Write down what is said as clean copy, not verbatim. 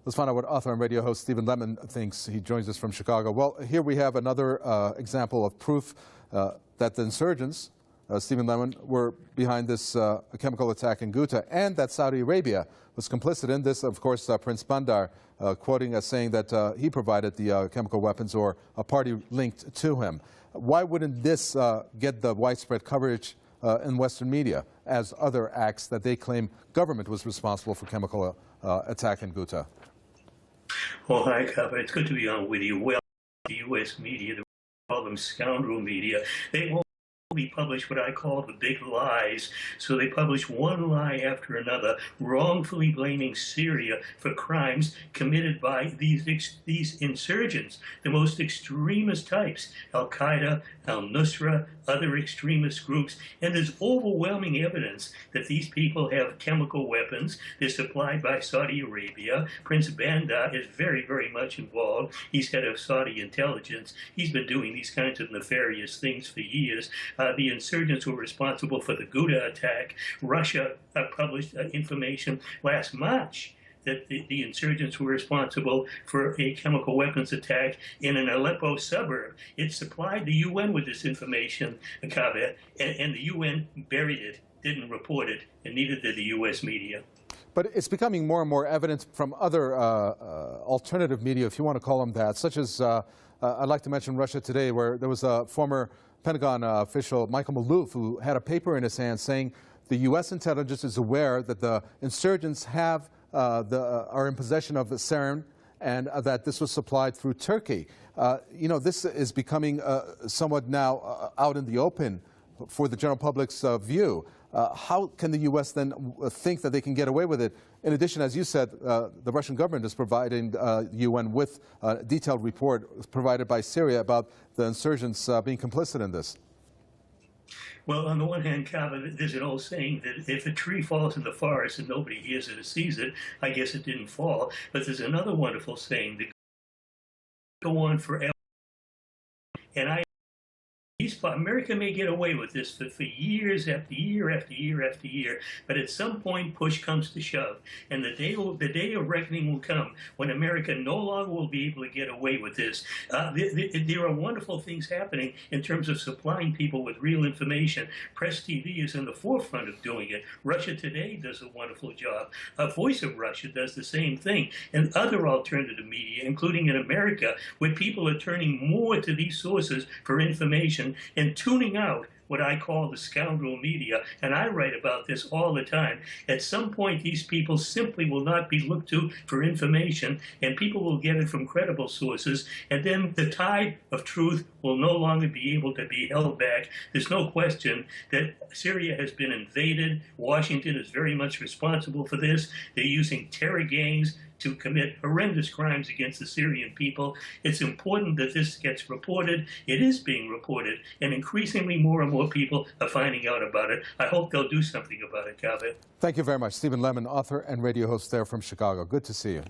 Let's find out what author and radio host Stephen Lendman thinks. He joins us from Chicago. Well, here we have another example of proof that the insurgents, Stephen Lendman, were behind this chemical attack in Ghouta, and that Saudi Arabia was complicit in this. Of course, Prince Bandar quoting as saying that he provided the chemical weapons or a party linked to him. Why wouldn't this get the widespread coverage in Western media as other acts that they claim government was responsible for chemical attack in Ghouta? Well, hi, Cover. It's good to be on with you. Well, the U.S. media, they call them scoundrel media, they won't publish what I call the big lies. So they publish one lie after another, wrongfully blaming Syria for crimes committed by these insurgents, the most extremist types, Al-Qaeda, Al-Nusra, other extremist groups. And there's overwhelming evidence that these people have chemical weapons. They're supplied by Saudi Arabia. Prince Bandar is very, very much involved. He's head of Saudi intelligence. He's been doing these kinds of nefarious things for years. The insurgents were responsible for the Ghouta attack. Russia published information last March that the insurgents were responsible for a chemical weapons attack in an Aleppo suburb. It supplied the UN with this information, Kabe, and the UN buried it, didn't report it, and neither did the U.S. media. But it's becoming more and more evident from other alternative media, if you want to call them that, such as, I'd like to mention Russia Today, where there was a former Pentagon official, Michael Maloof, who had a paper in his hand saying the U.S. intelligence is aware that the insurgents have are in possession of sarin, and that this was supplied through Turkey. You know, this is becoming somewhat now out in the open for the general public's view. How can the U.S. then think that they can get away with it? In addition, as you said, the Russian government is providing the UN with a detailed report provided by Syria about the insurgents being complicit in this. Well, on the one hand, Kava, there's an old saying that if a tree falls in the forest and nobody hears it or sees it, I guess it didn't fall. But there's another wonderful saying that go on forever. And America may get away with this for years after year after year after year, but at some point push comes to shove, and the day of reckoning will come when America no longer will be able to get away with this. There are wonderful things happening in terms of supplying people with real information. Press TV is in the forefront of doing it. Russia Today does a wonderful job. Voice of Russia does the same thing, and other alternative media, including in America, where people are turning more to these sources for information and tuning out what I call the scoundrel media, and I write about this all the time. At some point, these people simply will not be looked to for information, and people will get it from credible sources, and then the tide of truth will no longer be able to be held back. There's no question that Syria has been invaded. Washington is very much responsible for this. They're using terror gangs to commit horrendous crimes against the Syrian people. It's important that this gets reported. It is being reported, and increasingly more and more people are finding out about it. I hope they'll do something about it, Kaveh. Thank you very much. Stephen Lendman, author and radio host there from Chicago. Good to see you.